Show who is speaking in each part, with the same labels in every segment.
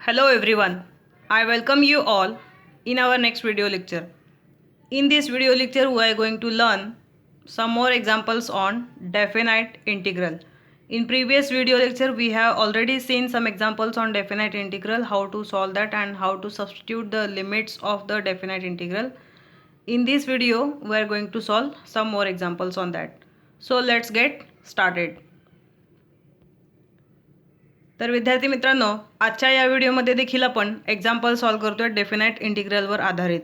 Speaker 1: Hello everyone, I welcome you all in our next video lecture. In this video lecture we are going to learn some more examples on definite integral. In previous video lecture we have already seen some examples on definite integral, how to solve that and how to substitute the limits of the definite integral. In this video we are going to solve some more examples on that. So let's get started. तर विद्यार्थी मित्रांनो, आजच्या या व्हिडिओमध्ये देखील आपण example solve करतोय definite इंटिग्रलवर आधारित.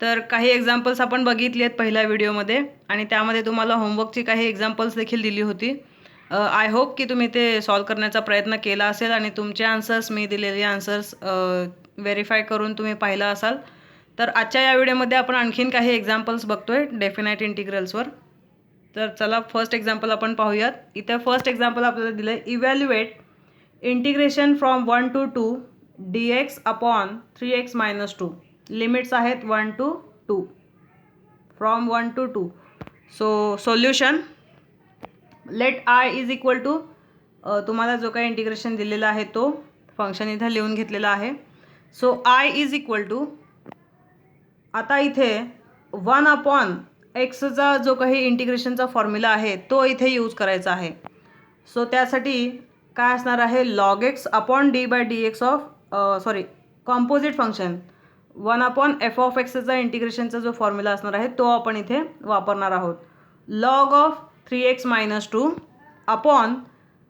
Speaker 1: तर काही एक्झाम्पल्स आपण बघितली आहेत पहिल्या व्हिडिओमध्ये आणि त्यामध्ये तुम्हाला होमवर्कची काही एक्झाम्पल्स देखील दिली होती. आय होप की तुम्ही ते सॉल्व करण्याचा प्रयत्न केला असेल आणि तुमचे आन्सर्स, मी दिलेले आन्सर्स व्हेरीफाय करून तुम्ही पाहिला असाल. तर आजच्या या व्हिडिओमध्ये आपण आणखीन काही एक्झाम्पल्स बघतोय डेफिनाइट इंटिग्रल्सवर. तर चला फर्स्ट एक्झाम्पल आपण पाहूयात. इथे फर्स्ट एक्झाम्पल आपल्याला दिलं आहे, evaluate integration from 1 to 2 dx upon 3x minus 2. Limits आहेत 1 to 2, from 1 to 2. So solution, let I is equal to, तुम्हाला जो काही इंटिग्रेशन दिलेला आहे तो फंक्शन इथं लिहून घेतलेला आहे. So I is equal to, आता इथे 1 अपॉन एक्सचा जो काही इंटिग्रेशनचा फॉर्म्युला आहे तो इथे यूज करायचा आहे. सो त्यासाठी काय असणार आहे, log X upon D by D X of composite function 1 upon F of एक्सचा इंटिग्रेशनचा जो फॉर्म्युला असणार आहे तो आपण इथे वापरणार आहोत. Log of 3x minus 2 upon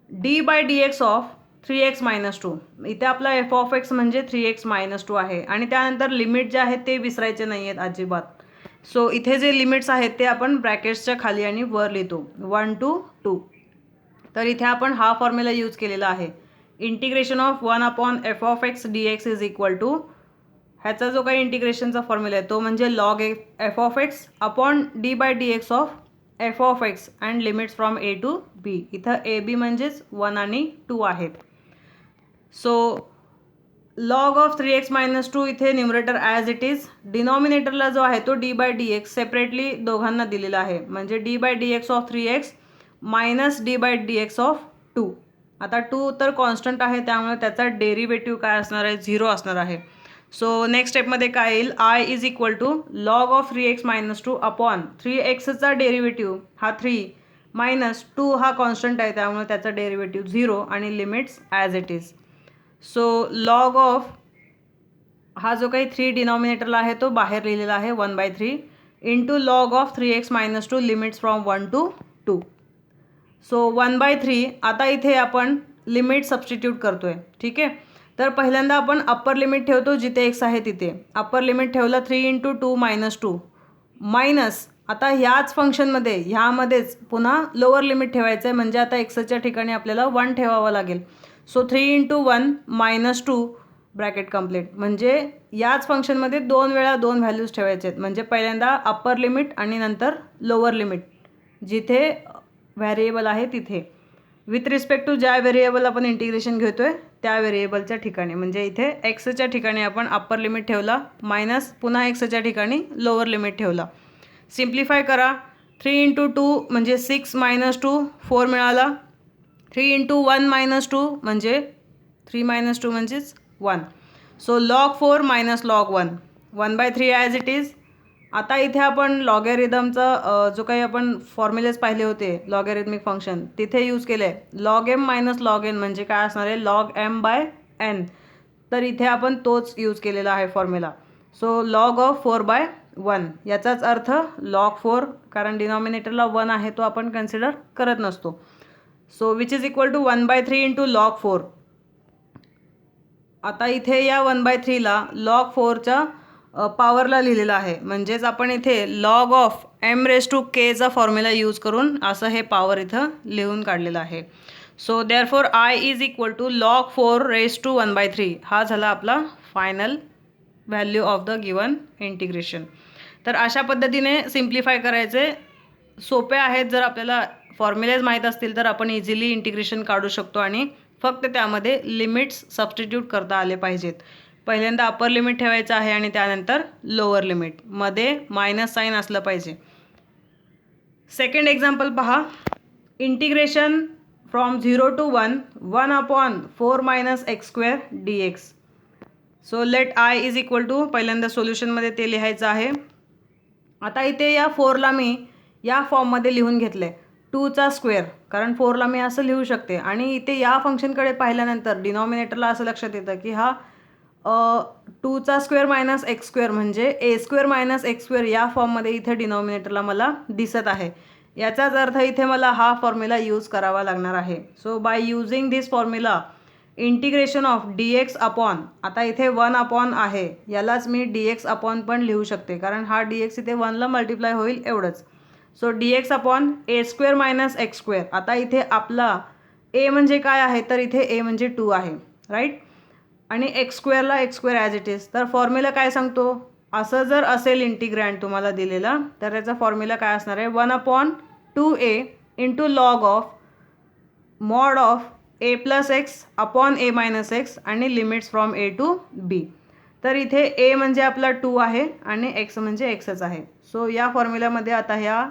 Speaker 1: D by D X of 3x minus 2. इथे आपला एफ ऑफ एक्स म्हणजे 3x मायनस 2 आहे आणि त्यानंतर लिमिट जे आहेत ते विसरायचे नाही आहेत अजिबात. सो इथे जे लिमिट्स आहेत ते आपण ब्रॅकेट्सच्या खाली आणि वर लिहितो 1 to 2. तर इथे आपण हा फॉर्म्युला यूज केलेला आहे. Integration of 1 upon F of X D X is equal to, ह्याचा जो काही इंटिग्रेशनचा फॉर्म्युला आहे तो म्हणजे log F of x upon D by D X of F of X and limits from A to B. इथं A बी म्हणजेच 1 आणि 2 आहेत. So log of 3x minus 2 इथे न्युमरेटर ॲज इट इज, डिनॉमिनेटरला जो आहे तो D by D X separately दोघांना दिलेला आहे, म्हणजे D by D X of 3x minus D by D X of 2. आता 2 तर कॉन्स्टंट आहे त्यामुळे त्याचा डेरिव्हेटिव्ह काय असणार आहे, 0 असणार आहे. सो नेक्स्ट स्टेपमध्ये काय येईल, I is equal to log of 3x minus 2 upon 3xचा डेरिव्हेटिव्ह हा 3 मायनस 2 हा कॉन्स्टंट आहे त्यामुळे त्याचा डेरिव्हेटिव्ह 0 आणि limits as it is. So log of हा जो काही 3 डिनॉमिनेटरला आहे तो बाहेर लिहिलेला आहे 1/3 into log of 3x minus 2 limits from 1 to 2. So 1/3. आता इथे आपण लिमिट सबस्टिट्यूट करतो आहे, ठीक आहे. तर पहिल्यांदा आपण अप्पर लिमिट ठेवतो जिथे एक्स आहे तिथे. अप्पर लिमिट ठेवलं 3 इंटू 2 मायनस 2 मायनस, आता ह्याच फंक्शनमध्ये ह्यामध्येच पुन्हा लोअर लिमिट ठेवायचं आहे, म्हणजे आता एक्सच्या ठिकाणी आपल्याला 1 ठेवावं लागेल. So 3 into 1 minus 2 bracket complete, म्हणजे याच फंक्शनमध्ये 2 वेळा 2 व्हॅल्यूज ठेवायचे आहेत, म्हणजे पहिल्यांदा अप्पर लिमिट आणि नंतर लोअर लिमिट जिथे व्हेरिएबल आहे तिथे, विथ रिस्पेक्ट टू ज्या व्हेरिएबल आपण इंटिग्रेशन घेतो आहे त्या व्हेरिएबलच्या ठिकाणी. म्हणजे इथे एक्सच्या ठिकाणी आपण अप्पर लिमिट ठेवला मायनस पुन्हा एक्सच्या ठिकाणी लोअर लिमिट ठेवला. सिम्प्लिफाय करा, 3 इंटू 2 म्हणजे 6 मायनस 2 4 मिळाला. 3 इंटू 1 मायनस 2 म्हणजे 3 मायनस 2 म्हणजेच 1. So log 4 minus log 1, 1/3 as it is. आता इथे आपण लॉगॅरिथमचा जो काही आपण फॉर्म्युलेज पाहिले होते लॉगॅरिथमिक फंक्शन तिथे यूज केले आहे. Log M minus log N म्हणजे काय असणार आहे, लॉग एम बाय एन. तर इथे आपण तोच यूज केलेला आहे फॉर्म्युला. सो लॉग ऑफ 4/1 याचाच अर्थ लॉग 4, कारण डिनॉमिनेटरला 1 आहे तो आपण कन्सिडर करत नसतो. So which is equal to 1/3 into log 4. आता इथे या 1/3ला लॉग 4च्या पॉवरला लिहिलेलं आहे, म्हणजेच आपण इथे log of m raise to केचा फॉर्म्युला यूज करून असं हे पॉवर इथं लिहून काढलेलं आहे. So therefore I is equal to log 4 raise to 1/3. हा झाला आपला final value of the given integration. तर अशा पद्धतीने सिम्प्लिफाय करायचे सोपे आहेत. जर आपल्याला फॉर्म्युलेज माहीत असतील तर आपण इझिली इंटिग्रेशन काढू शकतो आणि फक्त त्यामध्ये लिमिट्स सबस्टिट्यूट करता आले पाहिजेत. पहिल्यांदा अप्पर लिमिट ठेवायचं आहे आणि त्यानंतर लोअर लिमिट, मध्ये मायनस साईन असलं पाहिजे. सेकंड एक्झाम्पल पहा, integration from 0 to 1 1 upon 4 minus X square D X. So let I is equal to पहिल्यांदा सोल्युशनमध्ये ते लिहायचं आहे. आता इथे या 4ला मी या फॉर्ममध्ये लिहून घेतलं आहे 2चा स्क्वेअर, कारण 4ला मी असं लिहू शकते. आणि इथे या फंक्शनकडे पाहिल्यानंतर डिनॉमिनेटरला असं लक्षात येतं की हा 2चा स्क्वेअर मायनस एक्स स्क्वेअर म्हणजे ए स्क्वेअर मायनस एक्स स्क्वेअर या फॉर्ममध्ये इथे डिनॉमिनेटरला मला दिसत आहे. याचाच अर्थ इथे मला हा फॉर्म्युला यूज करावा लागणार आहे. So by using this formula integration of D x upon, आता इथे 1 अपॉन आहे, यालाच मी डी एक्स अपॉन पण लिहू शकते कारण हा डी एक्स इथे 1ला मल्टिप्लाय होईल एवढंच. सो डी एक्स अपॉन ए स्क्वेअर मायनस एक्स स्क्वेअर. आता इथे आपला ए म्हणजे काय आहे, तर इथे ए म्हणजे 2 आहे, राईट. आणि एक्स स्क्वेअरला x square as it is. तर फॉर्म्युला काय सांगतो, असं जर असेल इंटिग्रँड तुम्हाला दिलेला तर त्याचा फॉर्म्युला काय असणार आहे, 1/2a into log of mod of a plus x upon A minus x आणि लिमिट्स फ्रॉम ए टू बी. तर इथे ए म्हणजे आपला 2 आहे आणि एक्स म्हणजे एक्सच आहे. सो या फॉर्म्युल्यामध्ये आता ह्या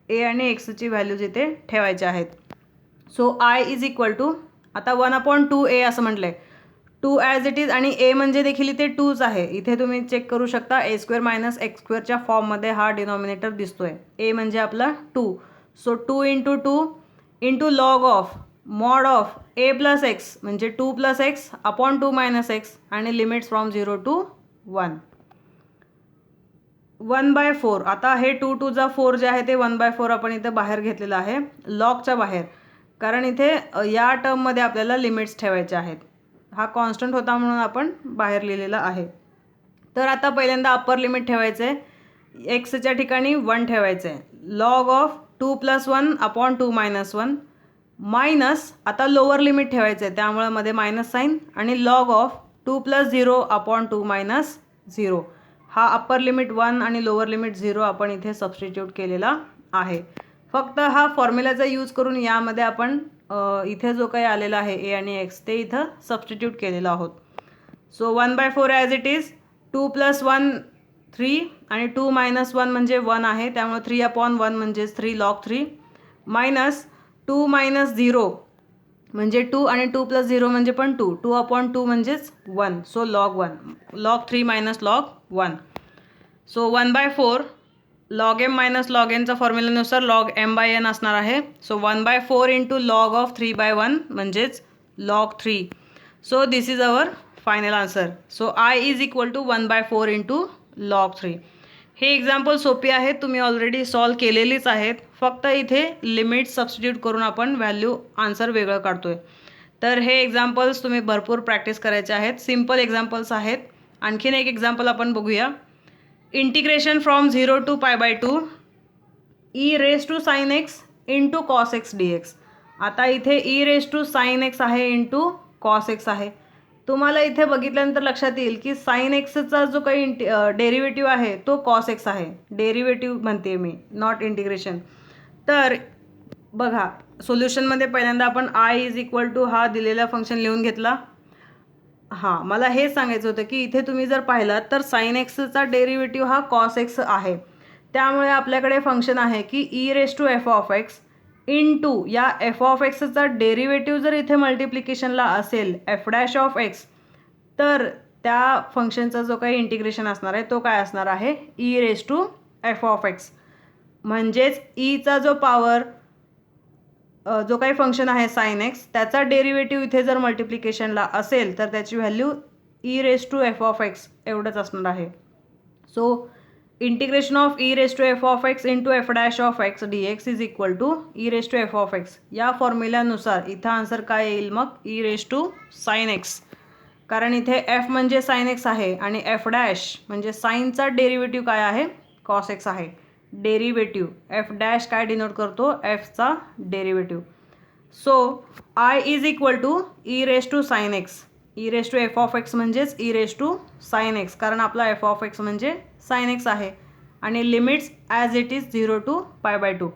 Speaker 1: ए आणि एक्सची व्हॅल्यूज इथे ठेवायच्या आहेत. So I is equal to, आता 1/2a असं म्हटलं आहे, 2 ॲज इट इज आणि ए म्हणजे देखील इथे 2च आहे. इथे तुम्ही चेक करू शकता ए स्क्वेअर मायनस एक्स स्क्वेअरच्या फॉर्ममध्ये हा डिनॉमिनेटर दिसतोय. ए म्हणजे आपला 2. So 2 into 2 into log of mod of a plus x म्हणजे 2 plus x upon 2 minus x आणि लिमिट्स फ्रॉम 0 टू 1. 1/4. आता हे 2 4 जे आहे ते 1/4 आपण इथे बाहेर घेतलेलं आहे लॉगच्या बाहेर, कारण इथे या टर्ममध्ये आपल्याला लिमिट्स ठेवायच्या आहेत. हा कॉन्स्टंट होता म्हणून आपण बाहेर लिहिलेला आहे. तर आता पहिल्यांदा अप्पर लिमिट ठेवायचं आहे, एक्सच्या ठिकाणी 1 ठेवायचं आहे. लॉग ऑफ 2 + 1 अपॉन 2 - 1 मायनस, आता लोअर लिमिट ठेवायचं आहे त्यामुळे मध्ये मायनस साईन, आणि लॉग ऑफ 2 + 0 अपॉन 2 - 0. हा अप्पर लिमिट 1 आणि लोअर लिमिट 0 आपण इथे सबस्टिट्यूट केलेला आहे. फक्त हा फॉर्म्युलाचा यूज करून यामध्ये आपण इथे जो काही आलेला आहे ए आणि एक्स ते इथं सबस्टिट्यूट केलेलं आहोत. सो 1/4 ॲज इट इज, 2 + 1 3 आणि 2 - 1 म्हणजे 1 आहे त्यामुळे 3/1 म्हणजेच 3 log 3 मायनस 2 - 0 म्हणजे 2 आणि 2 + 0 म्हणजे पण 2, 2/2 म्हणजेच 1. So log 1, log 3 - log 1. So 1/4 log m - log nचा फॉर्म्युलानुसार log m/n असणार आहे. सो 1/4 इंटू लॉग ऑफ 3/1 म्हणजेच log 3. So this is our final answer. So I is equal to 1/4 into log 3. हे एक्झाम्पल सोपे आहेत, तुम्ही ऑलरेडी सॉल्व केलेलीच आहेत. फक्त इथे लिमिट सबस्टिट्यूट करून आपण व्हॅल्यू आन्सर वेगळं काढतोय. तर हे एक्झाम्पल्स तुम्ही भरपूर प्रॅक्टिस करायचे आहेत. सिम्पल एक्झाम्पल्स आहेत. आणखीन एक एक्झाम्पल आपण बघूया. Integration from 0 to π/2 e⁻sin x into cos x dx. आता इथे e⁻sin x आहे इंटू cos x आहे. तुम्हाला इथे बघितल्यानंतर लक्षात येईल की sin xचा जो काही डेरिव्हेटिव्ह आहे तो cos x आहे. डेरिव्हेटिव्ह म्हणते मी, नॉट इंटिग्रेशन. तर बघा सोल्युशनमध्ये पहिल्यांदा आपण आय इज इक्वल टू हा दिलेला फंक्शन लिहून घेतला. हां, मला हेच सांगायचं होतं की इथे तुम्ही जर पाहिलात तर साइन एक्सचा डेरिव्हेटिव्ह हा कॉस एक्स आहे. त्यामुळे आपल्याकडे फंक्शन आहे की e⁻f(x) इंटू या f(x)चा डेरिव्हेटिव्ह जर इथे मल्टिप्लिकेशनला असेल f'(x), तर त्या फंक्शनचा जो काही इंटिग्रेशन असणार आहे तो काय असणार आहे, e⁻f(x). म्हणजेच ईचा जो पॉवर जो काही फंक्शन आहे साइन एक्स त्याचा डेरिव्हेटिव्ह इथे जर मल्टिप्लिकेशनला असेल तर त्याची व्हॅल्यू e⁻f(x) एवढंच असणार आहे. So integration of e⁻f(x) into f'(x) dx is equal to e⁻f(x). या फॉर्म्युल्यानुसार इथं आन्सर काय येईल मग, e⁻sin x. कारण इथे f म्हणजे साइन एक्स आहे आणि f' म्हणजे साइनचा डेरिव्हेटिव्ह काय आहे, कॉस एक्स आहे. डेरिव्हेटिव्ह f' काय डिनोट करतो, fचा derivative. So I is equal to e⁻sin x. e⁻f(x) म्हणजेच e⁻sin x, कारण आपला f(x) म्हणजे साइन एक्स आहे आणि limits as it is 0 to π/2.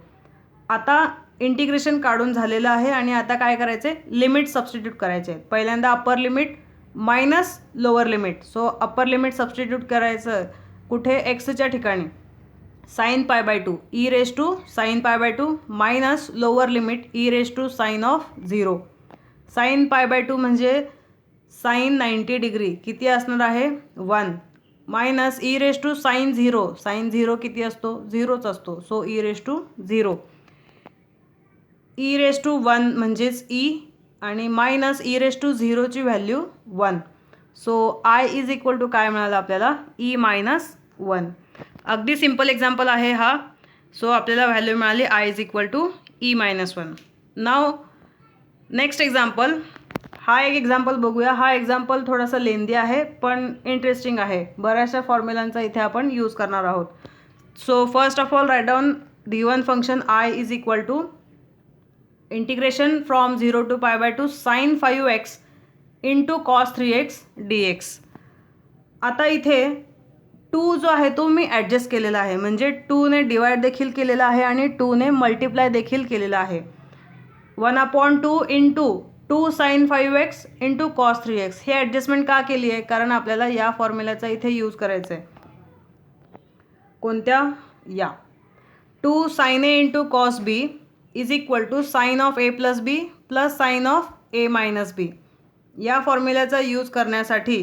Speaker 1: आता इंटिग्रेशन काढून झालेलं आहे आणि आता काय करायचं आहे, लिमिट सबस्टिट्यूट करायचे आहेत. पहिल्यांदा upper limit minus lower limit. So upper limit substitute करायचं कुठे, एक्सच्या ठिकाणी sin π/2 e⁻sin π/2 minus lower limit e⁻sin of 0. sin π/2 म्हणजे साईन 90 डिग्री किती असणार आहे 1 minus e raise to sine 0. Sine 0 किती असतो 0च असतो. So e raise to 0. E raise to 1 म्हणजेच ई आणि मायनस ई रेस टू 0ची value 1. So I is equal to काय मिळालं आपल्याला ई मायनस 1. अगदी सिम्पल एक्झाम्पल आहे हा. सो आपल्याला व्हॅल्यू मिळाली I is equal to E minus 1. नाव नेक्स्ट एक्झाम्पल. हा एक एक्झाम्पल बघूया. हा एक्झाम्पल थोडासा लेंदी आहे पण इंटरेस्टिंग आहे. बऱ्याचशा फॉर्म्युलांचा इथे आपण यूज करणार आहोत. So first of all write down given function I is equal to integration from 0 to π/2 sine 5x into cos 3x dx. आता इथे 2 जो आहे तो मी ॲडजस्ट केलेला आहे, म्हणजे 2ने डिवाइड देखील केलेला आहे आणि 2ने मल्टिप्लाय देखील केलेला आहे. 1/2 into 2 sign 5x into cos 3x. हे ॲडजस्टमेंट का केली आहे, कारण आपल्याला या फॉर्म्युल्याचा इथे यूज करायचा आहे. कोणत्या या 2 sine a into cos b is equal to sine of a plus b plus sine of a minus b. या फॉर्म्युल्याचा यूज करण्यासाठी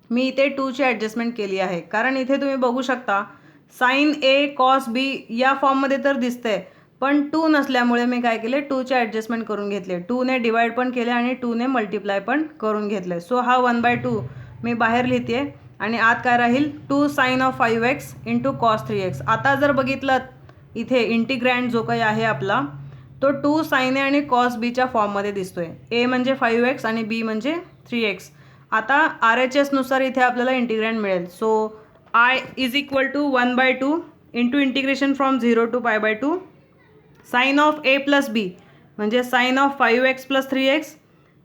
Speaker 1: मी इथे 2ची ॲडजस्टमेंट केली आहे, कारण इथे तुम्ही बघू शकता साइन a कॉस b या फॉर्ममध्ये तर दिसतंय, पण 2 नसल्यामुळे मी काय केले 2ची ॲडजस्टमेंट करून घेतले. 2ने डिवाइड पण केले आणि 2ने मल्टिप्लाय पण करून घेतले. सो हा 1/2 मी बाहेर लिहिते आणि आत काय राहील 2 sign of 5x into cos 3x. आता जर बघितलं इथे इंटिग्रँड जो काही आहे आपला तो 2 साइन ए आणि कॉस बीच्या फॉर्ममध्ये दिसतोय. ए म्हणजे 5x आणि बी म्हणजे 3x. आता RHS नुसार इथे आपल्याला इंटिग्रँड मिळेल. So I is equal to 1/2 into integration from 0 to π/2 sine of a plus b म्हणजे sine of 5x plus 3x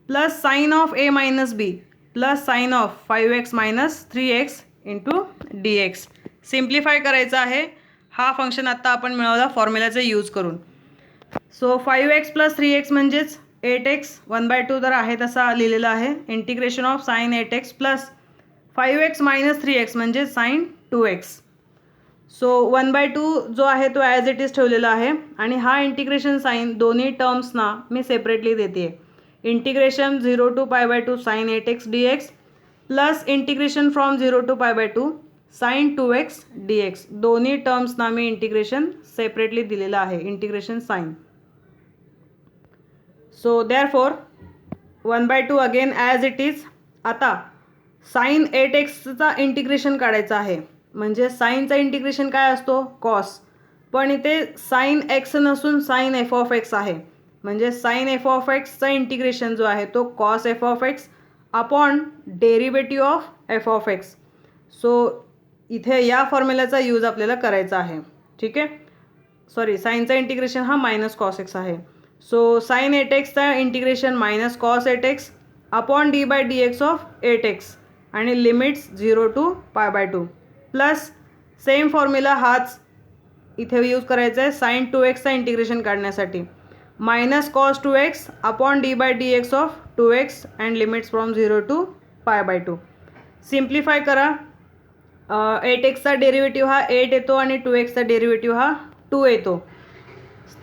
Speaker 1: plus sine of a minus b plus sine of 5x minus 3x into dx. Simplify करायचं आहे. हा function आत्ता आपण मिळवला फॉर्म्युल्याचा use करून. So 5x plus 3x म्हणजेच 8x 1/2 तर आहे तसा लिहिलेला आहे. Integration of sine 8x plus 5x minus 3x म्हणजे साइन 2x. सो 1/2 जो आहे तो ॲज इट इज ठेवलेला आहे आणि हा इंटिग्रेशन साइन दोन्ही टर्म्सना मी सेपरेटली देते. Integration 0 to π/2 sine 8x dx plus integration from 0 to π/2 sine 2x dx. दोन्ही टर्म्सना मी इंटिग्रेशन सेपरेटली दिलेलं आहे integration sine. So therefore 1/2 again as it is. आता साइन 8xचा इंटिग्रेशन काढायचं आहे, म्हणजे साइनचा इंटिग्रेशन काय असतो कॉस, पण इथे साइन x नसून साइन एफ ऑफ एक्स आहे, म्हणजे साइन एफ ऑफ एक्सचा इंटिग्रेशन जो आहे तो cos f of x upon derivative of F of x. So इथे या फॉर्म्युल्याचा यूज आपल्याला करायचा आहे. ठीक आहे. सॉरी, साइनचा इंटिग्रेशन हा मायनस कॉस एक्स आहे. सो साइन 8xचा integration minus cos 8x upon d/dx of 8x आणि limits 0 to π/2 plus same formula हाच इथे यूज करायचा आहे साइन 2xचा इंटिग्रेशन काढण्यासाठी. Minus cos 2x upon d/dx of 2x and limits from 0 to π/2. Simplify करा. 8xचा डेरिव्हेटिव्ह हा 8 येतो आणि 2xचा डेरिव्हेटिव्ह हा 2 येतो.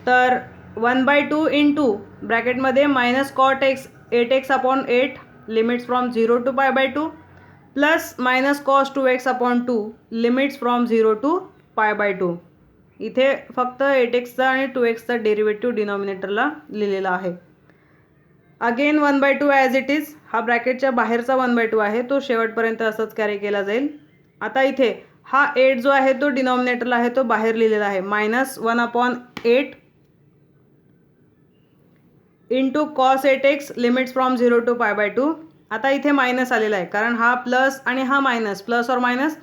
Speaker 1: तर 1/2 इंटू ब्रॅकेटमध्ये minus cos x 8x upon 8 limits from 0 to π/2 plus minus cos 2x upon 2 limits from 0 to π/2. इथे फक्त 8xचा आणि 2xचा डेरिव्हेटिव्ह डिनॉमिनेटरला लिहिलेला आहे. Again 1/2 as it is. हा ब्रॅकेटच्या बाहेरचा 1/2 आहे, तो शेवटपर्यंत असंच कॅरी केला जाईल. आता इथे हा 8 जो आहे तो डिनॉमिनेटरला आहे तो बाहेर लिहिलेला आहे. Minus 1/8 into cos 8x limits from 0 to π/2. आता इथे मायनस आलेला आहे कारण हा प्लस आणि हा minus, plus or minus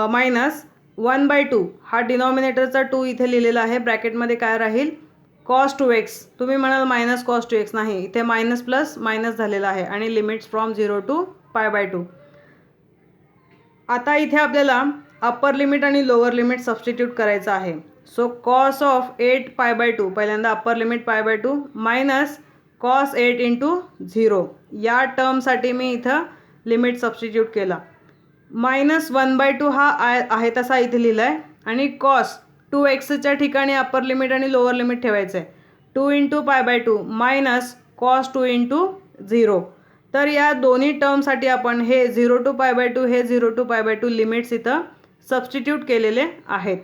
Speaker 1: minus 1/2 हा डिनॉमिनेटरचा 2 इथे लिहिलेला आहे. ब्रॅकेटमध्ये काय राहील कॉस 2x. तुम्ही म्हणाल मायनस कॉस 2x, नाही, इथे मायनस प्लस मायनस झालेला आहे आणि लिमिट्स फ्रॉम 0 to π/2. आता इथे आपल्याला अप्पर लिमिट आणि लोअर लिमिट सबस्टिट्यूट करायचं आहे. सो कॉस ऑफ 8 π/2 पहिल्यांदा upper limit π/2 minus cos 8 into 0 या टर्मसाठी मी इथं लिमिट सबस्टिट्यूट केला. मायनस 1/2 हा आहे तसा इथे लिहिला आहे आणि कॉस 2xच्या ठिकाणी अप्पर लिमिट आणि लोअर लिमिट ठेवायचं आहे. 2 इंटू π/2 मायनस कॉस 2 इंटू 0. तर या दोन्ही टर्मसाठी आपण हे 0 to π/2 हे 0 to π/2 लिमिट्स इथं सबस्टिट्यूट केलेले आहेत.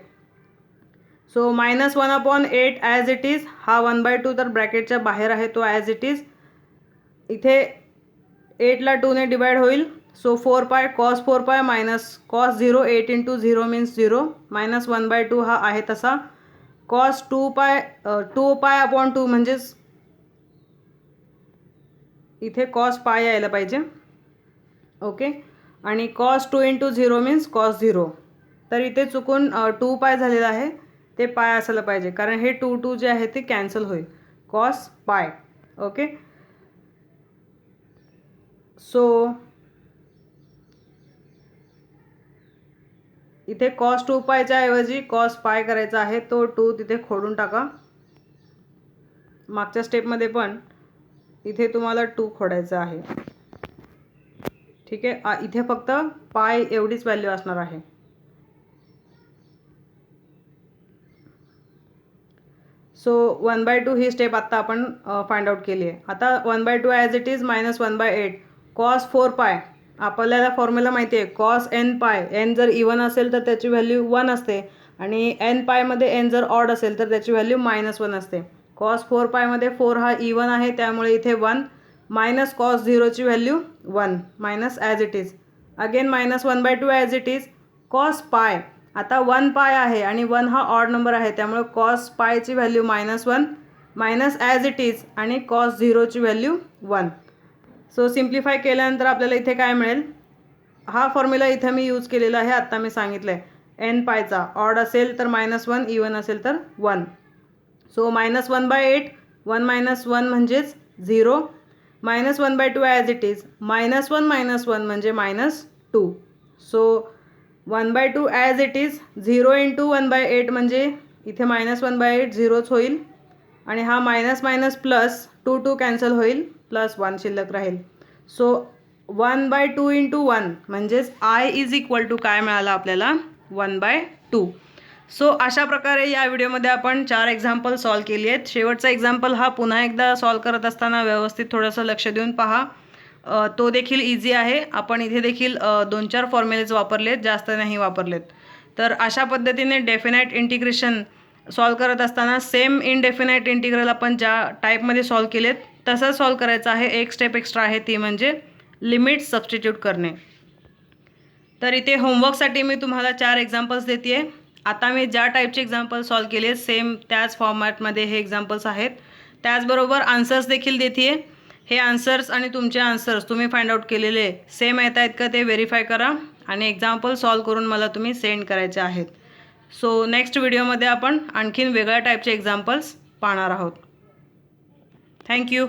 Speaker 1: सो -1/8 ॲज इट इज, हा 1/2 तर ब्रॅकेटच्या बाहेर आहे तो ॲज इट इज. इथे 8ला 2ने डिवाइड होईल. So 4π cos 4π minus cos 0, 8 × 0 means 0, -1/2 हा आहे तसा. cos 2π/2 म्हणजेच इथे cos π यायला पाहिजे. ओके. आणि cos 2 × 0 मीन्स cos 0. तर इथे चुकून 2π झालेलं आहे, ते पाय असायला पाहिजे कारण हे 2 जे आहे ते कॅन्सल होईल. cos π. ओके. सो इथे cos 2π ऐवजी cos π करायचा आहे, तो 2 तिथे खोडून टाका. मागच्या स्टेपमध्ये पण इथे तुम्हाला 2 खोडायचा आहे. ठीक आहे. इथे फक्त पाय एवढीच व्हॅल्यू असणार आहे. सो 1/2 ही स्टेप आत्ता आपण फाइंड आउट केली आहे. आता 1/2 ॲज इट इज -1/8 cos 4π. आपल्याला फॉर्म्युला माहिती आहे cos nπ. n जर इवन असेल तर त्याची व्हॅल्यू 1 असते आणि nπ मध्ये n जर ऑड असेल तर त्याची व्हॅल्यू -1 असते. cos 4π मध्ये 4 हा इवन आहे त्यामुळे इथे 1 मायनस cos 0 ची value 1 minus as it is. Again -1/2 as it is cos π. आता 1π आहे आणि 1 हा ऑड नंबर आहे त्यामुळे cos π ची value -1 minus as it is आणि cos 0 ची व्हॅल्यू 1. सो सिम्प्लिफाय केल्यानंतर आपल्याला इथे काय मिळेल, हा फॉर्म्युला इथे मी यूज केलेला आहे. आत्ता मी सांगितलं आहे nπ ऑड असेल तर -1, इवन असेल तर 1. सो -1/8, 1 - 1 म्हणजेच 0, -1/2 ॲज इट इज, -1 - 1 म्हणजे -2. सो 1/2 ॲज इट इज, 0 × 1/8 म्हणजे इथे -1/8 झिरोच होईल आणि हा मायनस मायनस प्लस 2 कॅन्सल होईल, +1 शिल्लक राहील. सो 1/2 × 1 म्हणजेच I इज इक्वल टू काय मिळालं आपल्याला 1/2. सो अशा प्रकारे या व्हिडिओमध्ये आपण 4 एक्झाम्पल सॉल्व केली आहेत. शेवटचा एक्झाम्पल हा पुन्हा एकदा सॉल्व करत असताना व्यवस्थित थोडंसं लक्ष देऊन पहा. तो देखील इझी आहे. आपण इथे देखील 2-4 फॉर्म्युलेज वापरलेत, जास्त नाही वापरलेत. तर अशा पद्धतीने डेफिनाइट इंटिग्रेशन सॉल्व करत असताना सेम इनडेफिनाइट इंटिग्रल आपण ज्या टाईपमध्ये सॉल्व केलेत तसं सॉल्व करायचं आहे. एक स्टेप एक्स्ट्रा आहे ती म्हणजे लिमिट सबस्टिट्यूट करणे. तर इथे होमवर्कसाठी मी तुम्हाला 4 एक्झाम्पल्स देते आहे. आता मी ज्या टाईपचे एक्झाम्पल सॉल्व केले सेम त्याच फॉर्मॅटमध्ये हे एक्झाम्पल्स आहेत. त्याचबरोबर आन्सर्स देखील देते आहे. हे आन्सर्स आणि तुमचे आन्सर्स तुम्ही फाइंड आउट केलेले सेम येत आहेत का ते व्हेरीफाय करा आणि एक्झाम्पल सॉल्व करून मला तुम्ही सेंड करायचे आहेत. सो नेक्स्ट व्हिडिओमध्ये आपण आणखीन वेगळ्या टाईपचे एक्झाम्पल्स पाहणार आहोत. थँक्यू.